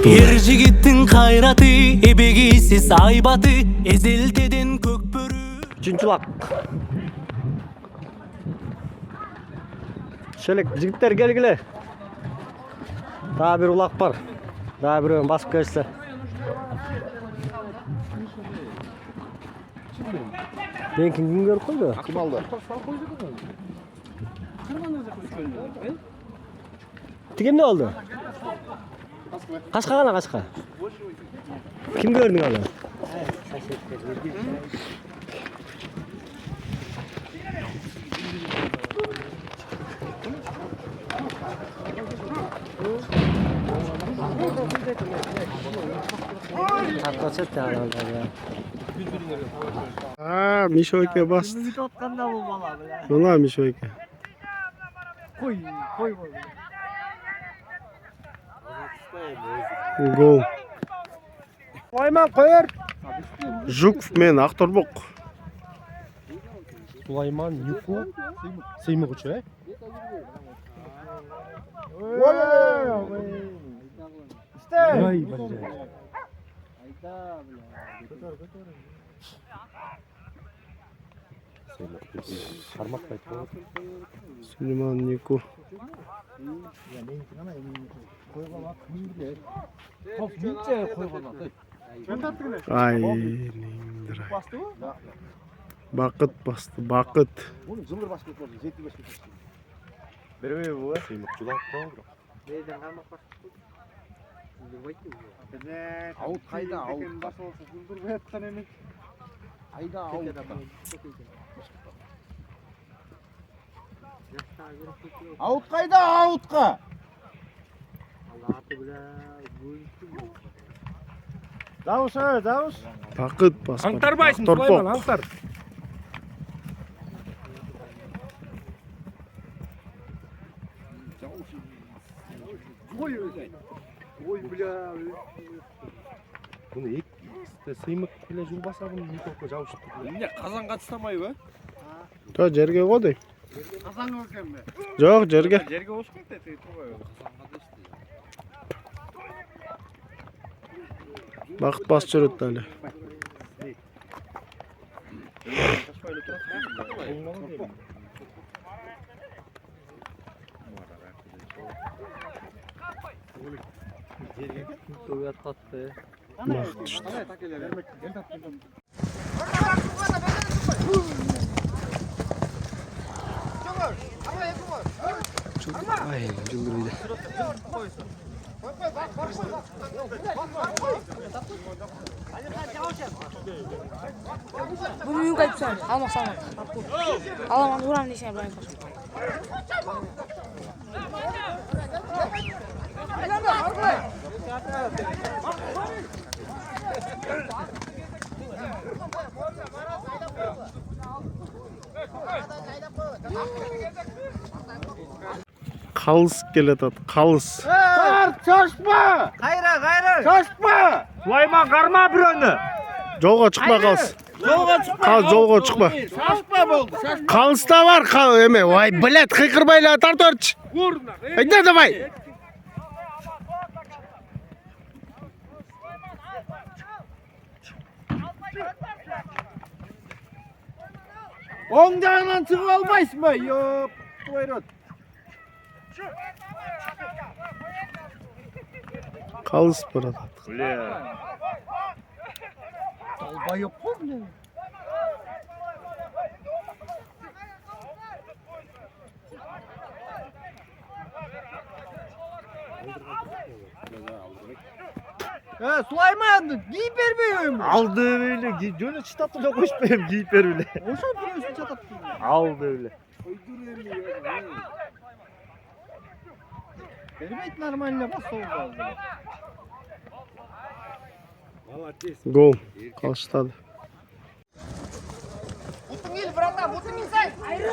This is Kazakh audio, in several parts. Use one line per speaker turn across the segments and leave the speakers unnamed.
Er jigittin kayrаты, ebegisiz aybatı, ezelteden kökbörü.
Üçüncü lak. Şöyle jigitler gel. Daha bir ulak var. Daha bir basıp geçse. Ben kim görüp koydu?
Kim aldı?
Tigem ne oldu? Kaçka kana kaçka? Kim gördün onu? Kaçet ya ya.
Ha, Mişoyke bastı. Valla Mişoyke.
Koy.
Gol. Sulayman koyar. Жуков мен Ақтұрбұқ.
Sulayman Yuko Sıymak uçuyor. Vay
Süleyman Yuko. Ay, neyimdir ay. Бақыт басты, бақыт.
Ауыт қайда? Ауыт қайда? Ауытқа! Дауыс.
Бақыт басты.
Аңтарбайсың Сулайман, аңтар.
Ой, бля.
Bunu ilk sıymak bile jul basa bunu Николка жауышты.
Не, қазанға тастамай ба?
Та жерге қойды.
Қазан өркен бе?
Жоқ, жерге.
Жерге осып кетті, тұрмай ба?
Бақыт басып жүреді әлі. Бақыт düştü. Ay, жылдыр үйде.
Bu büyük ayıpsan. Almak. Alamam vuram diyeceğim ben.
Қалыс келеді, қалыс.
Шашпа! Қайра! Шашпа!
Сулайман қарма бір өні.
Жолға шықпа, қалыс. Жолға шықпа.
Шашпа болды, шашпа!
Қалыста бар, еме. Ой, блядь, қиқырбайла, тартырч. Айда, давай.
Оң жағынан шығып алмайсың ба? Йоп, қойрот.
Қалыс барады.
Албай yok mu? Sulayman giyip vermiyor mu?
Aldı öyle. Dönü çıtattı da koşmayayım giyip ver öyle.
Oşan biliyorsun çatattın.
Aldı öyle.
Vermek normalde bas oldu.
Гол. Қалыштады.
Бутың ел, братан, бутың ел сай. Айры.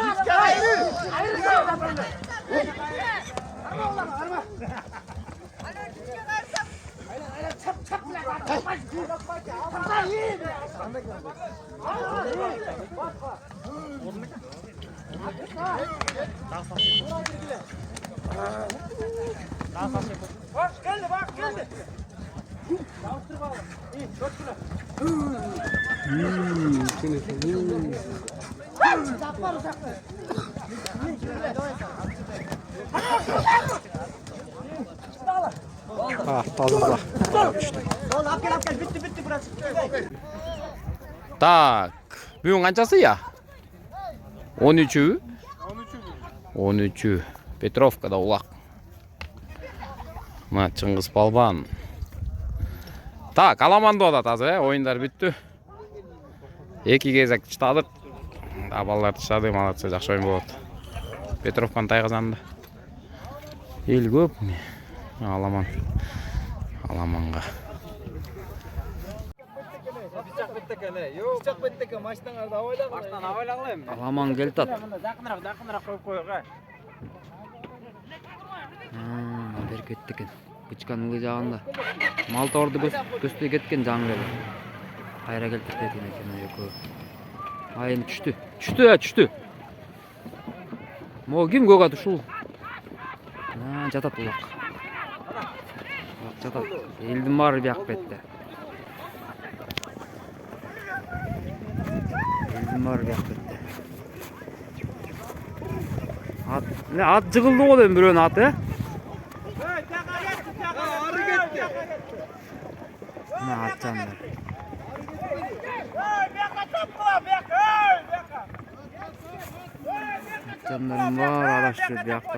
Bak geldi.
Таза.
Так, бүгін қаншасы я? 13. 13. Петровкада улақ. Мына Чыңғыс Балбан. Так, аламанды ода таза, ойындар бүтті. 2 кезек чытадық. Балалар чытады, молодцы, жақсы ойын болады. Петровканы тайғызанды. Ел көп. Аламанға. Аламан келтат. Беркетті екен. Бычканың ылы жағында. Мал торды көсті кеткен жаңғыры. Қайра келтіртетін екен өйкі. Айын түшті. Мо кім көк аты шул? Жатат ұлақ. Жатат. Елдің бары бияқ бетті. Ат жығылды ғой біреуін аты, ат жандар. Жандарым бар, алаш жүр, бияқта.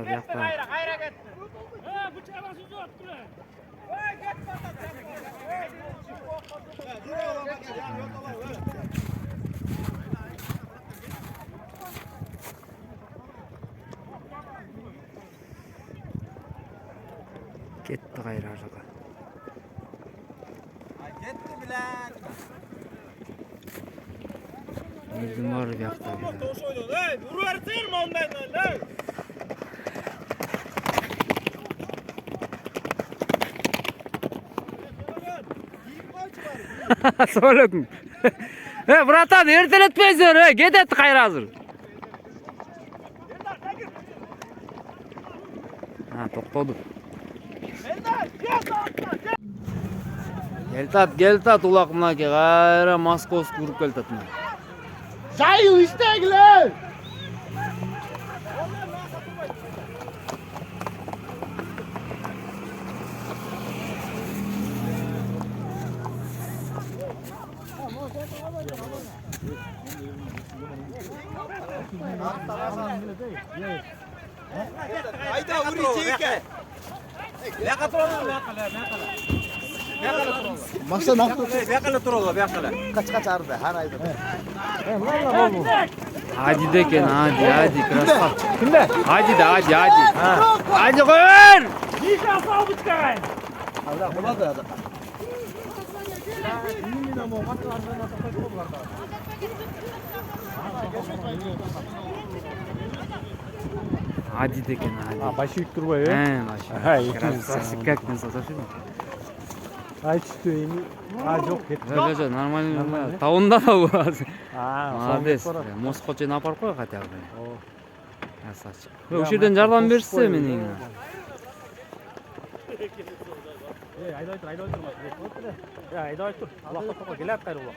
Кетті қайра жақа. Кетті білән. Елдің бары бияқта. Ұру әрсер ма ондайынан? Söylüyorum. Bıratan erteletmeysen, gidet kayra hazır. Topladı. Geltat ulak mına ki gayra Moskos kurup geltat mına.
Sayı istekler.
Ayda uri çeke.
Maksa naklı.
Kaç ardı her ayda.
Hadi deken hadi krasat.
Kimde?
Hadi de hadi. Hadi koyun.
Allah buna da.
Hadi deken hadi.
Başı yük durma ya.
Başı.
Ha, iyi.
Красавчик, как не саташи?
Ay çıktı yemi. Жоқ кетті.
Жо, нормально. Тауында да болады. Молодец.
Молодец.
Мосқа чейін апарып қой хотя бы. Красавчик. Осы жерден жардам берсе менің.
Айда тұр. Аллах тапқа келіп қайыр олақ.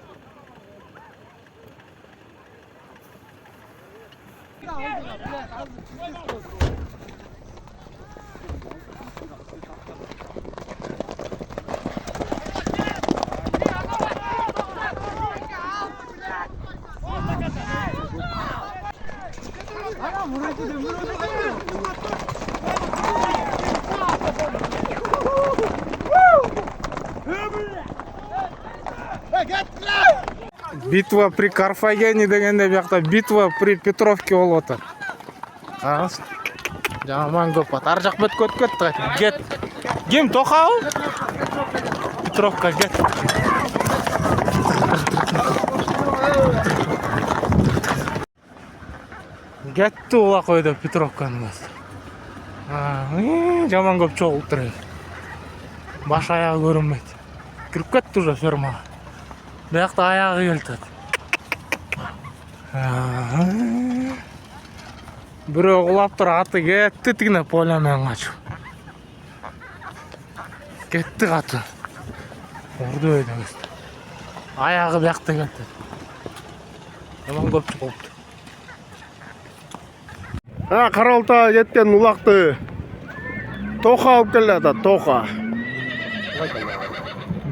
Битва при Карфагене дегенде бияқта битва при Петровке болып отыр. Қараңыз. Жаман көп ат. Ар жақ бет кетті. Кет. Кем тоқау? Петровка кет. Кетті ола қойды Петровканың басы. Жаман көп чоғылып тұр. Баш аяғы көрінмейді. Кіріп кетті уже фермаға. Бияқта аяғы келтеді. Біреу құлап тұр, аты кетті тігіне полямен қачу. Кетті қаты. Urdu öydüңüz. Ayağı buyakta ketdi. Aman көп болuptu.
Ha, Qaralta ketken ulaqты. Toqa alып келеді, Toqa.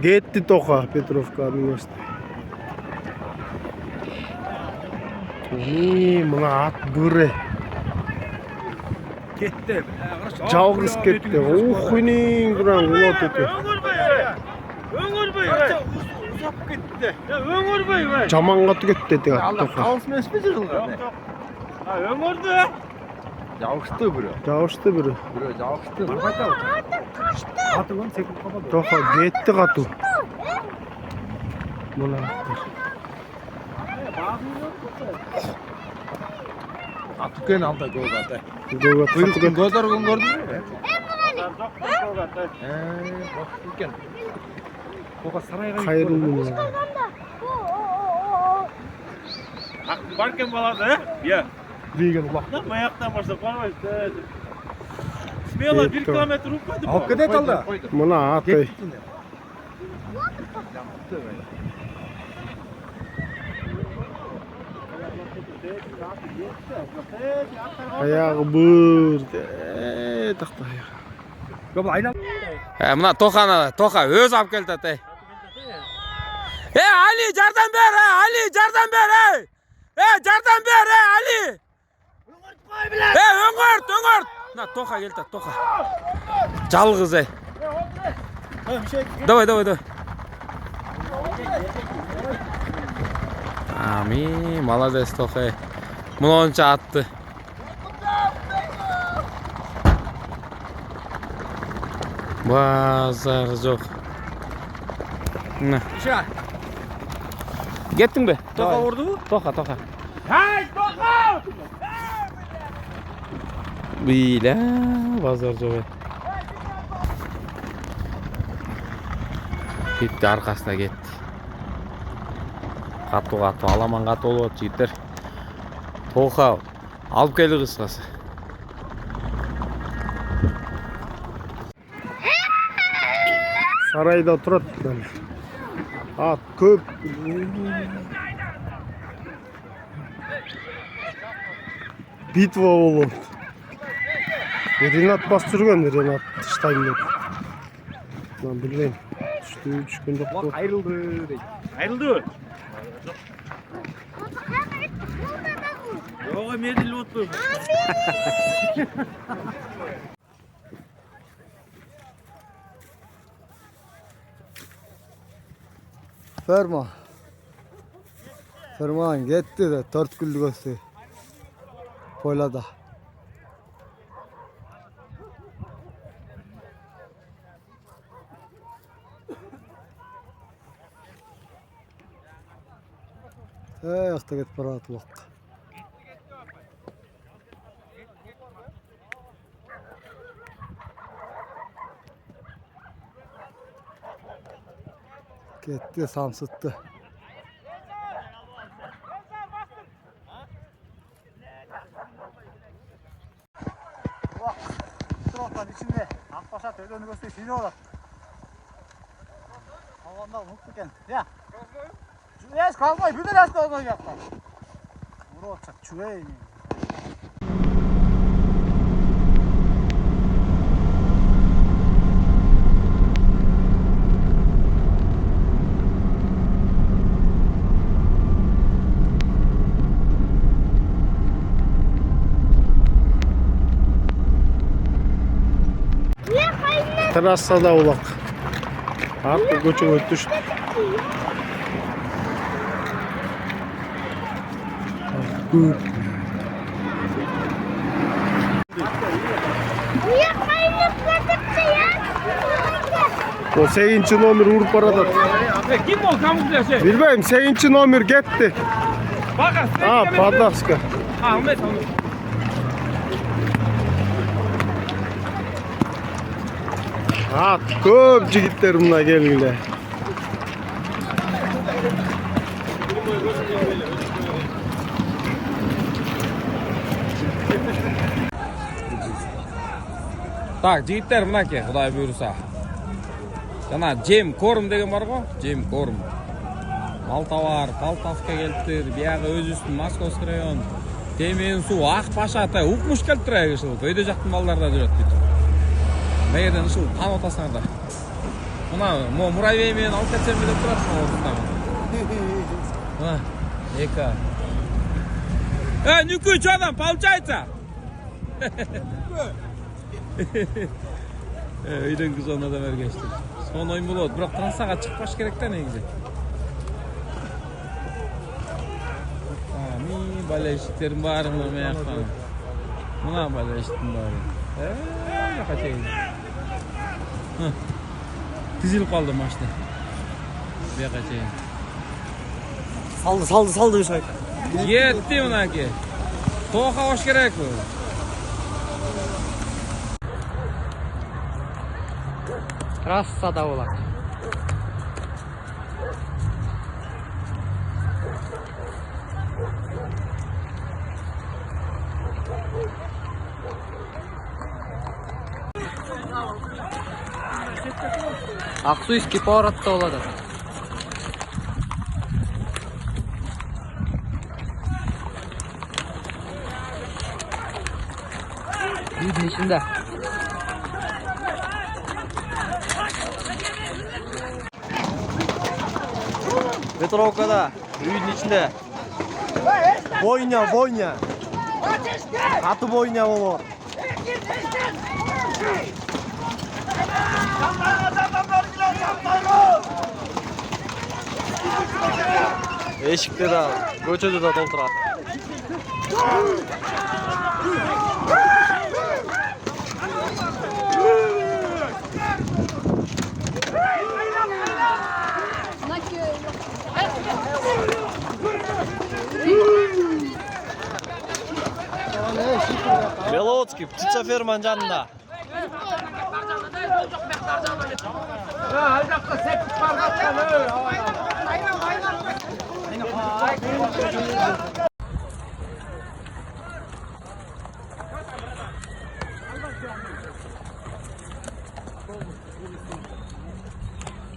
Кетті Toqa, Петровка университеті. Мына ат бөрі.
Ketdi.
Жалғыз кетті. Ухуйнин тұран ұлат өте.
Öngürбей. Uzap ketdi. Ya öngürбей.
Жаманға кетті деді Toqa.
Қалысын өспе жығылды. Ha, öngürdü. Жауышты бүрі.
Жауышты бірі.
Бүрі жауышты. Аты он секілді қабады.
Toqa кетті қату. Мына аттар.
Атүкен алда көз аты.
Көгі қату кетті.
Көздер көрді ме?
Қайырылды.
Баркен балады, е?
Деген ұлақ.
Маяқтан баштап бармайды. Смело 1 километр ұқпайды. Алып кетеді алда.
Мына аты. Аяғы бұрды. Тақта аяғы.
Мына тоқа өз алып келді тай. Али, жардам бер, Али, жардам бер, жардам бер, Али. Өңгөрт. Мына тоқа келді, тоқа. Жалғыз, Давай. Ами, молодец, тоқа. Мұнша атты. Базар жоқ. Кеттің бе?
Тоқа ұрды бұ?
Тоқа.
Хай, тоқа!
Бейля, базар жоқ. Кетті, арқасына кетті. Қату, аламан қату олуат жігіттер. Тоқа, алып келі қысқасы.
Сарайда тұрады. Ат көп. Битва болу. Ренат бас жүрген, Ренат Штайнбек. Мен білмейм. Түшкен жоқ қой.
Айрылды дейді. Айрылды. Оға меділ отты.
Ferman gitti de 4 güllük ötü. Poylada. Ayakta git parat vakti. Gitti, sansıttı.
Trottan içinde Akbaşat ödönü gösterip seni olur. Havanda unuttukken. Ya. Es kalmayı bir de rastla olmayacaklar. Vuru olacak çüveyi.
Трассада улақ. Артық көчіп өтті үшін. O 8. номер ұрып барады.
Kim o kamuflajı?
Bilmeyim, 8. номер кетті.
Bakın.
Подlaска.
Ahmet.
Ат көп жігіттер мына келгіле.
Так, жігіттер мінеке, Құдай бұйырса. Жана Жем Корм деген бар го, Жем Корм. Малтабар, Полтавка келиптир, биягы өзүбүздүн Московский район. Темен суу ак башата укмуш келиптир ушул. Өйдө жактын балдар да жүрөт бүт. Мээрден ушул таанып атасыңар. Мына муравей менен алып кетсем деп турат ордуна. Мына эка. Нюку, что там, получается? Үйден кыз оны да бергештір. Соны ойын болады, бірақ трассаға шықпаш керек та негізі. Ми балештерім бар мына маяқтан. Мына балештерім бар. Жақа тегін. Тізіліп қалды машина. Бияқа тегін.
Салды шайт.
Кетті мұнаке. Тоқа қош керек бұл.
Трассада болады. Ақсуйский поворотта болады. Үйдің ішінде.
Петровкада, үйдің ішінде. Бойня. Аты бойня болор. Эшикте да, көчөдө да толтурат. Белоцкий, птица ферманын жанында.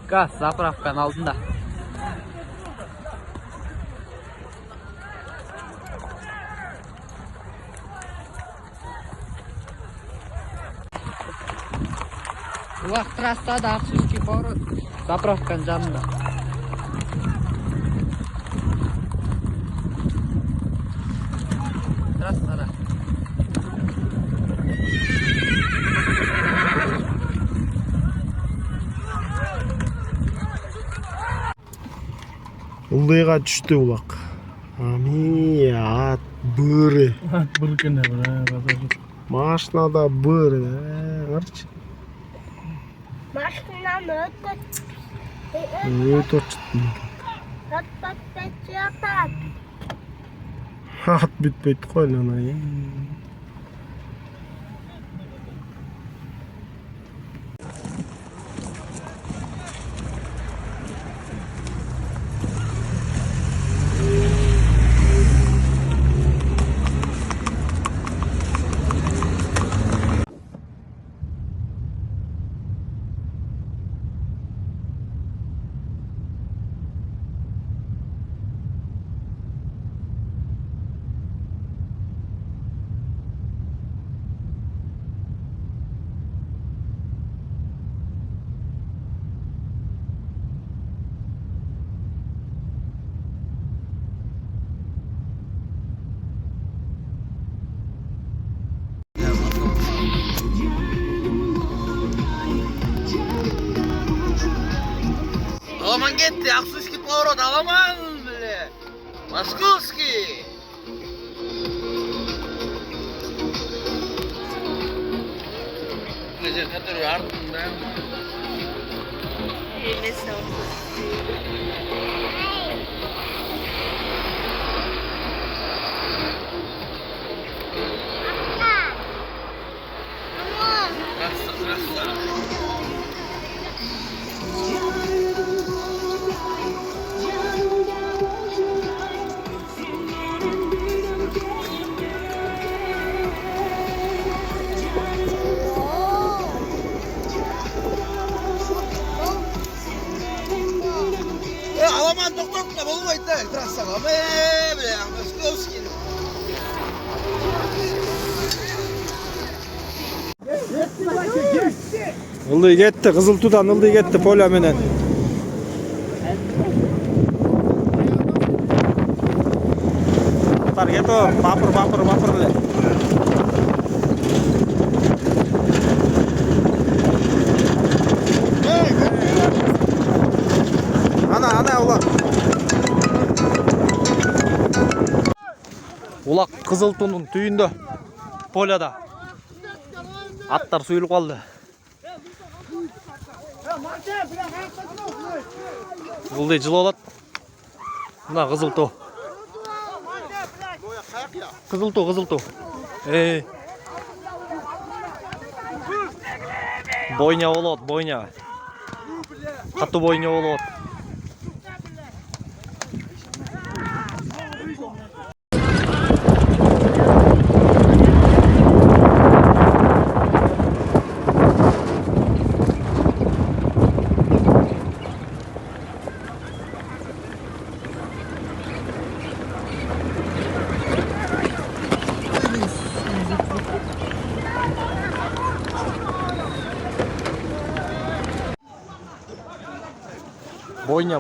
Газ заправканын алдында. Улак трассада Ақсуйский поворот. Заправканын жанында. Трассада.
Ылдыйга түштү улак. Ами, ат быры.
Ат быры экен да.
Машинада быры. Карчы.
Машинаны өтөт.
Өтөт. Ат бүтпөйт кой ана.
Аламан кетти, Ақсуйский поворот, аламан, бле. Московский. Мына жер который артында. болмайды да трассаға бля Московский.
Ылдый кетти, Кызыл Тудан ылдый кетти поля менен. Tar keto, bapır эле. Ana ulak. Улак Кызыл Тунун түйүндө. Поляда. Аттар суюлуп калды. Ылдый жылы болот. Мына Кызыл Туу. Кызыл Туу. Бойня болот, бойня. Катуу бойня болот.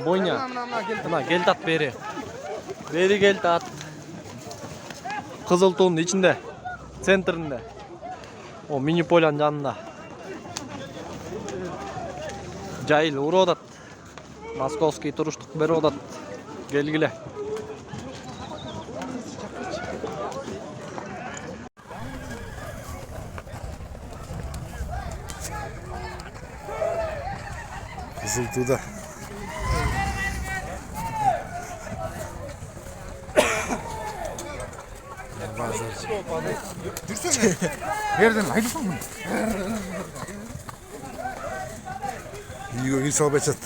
Бойня. Мына келді ат бери. Бери келді ат. Кызыл Туунун ичинде, центринде. О, мини полянын жанында. Жайыл уруп атат. Московский туруштук берип атат. Келгиле. Кызыл Тууда.
Жерден айдысың.
Үйгө кир салып атат.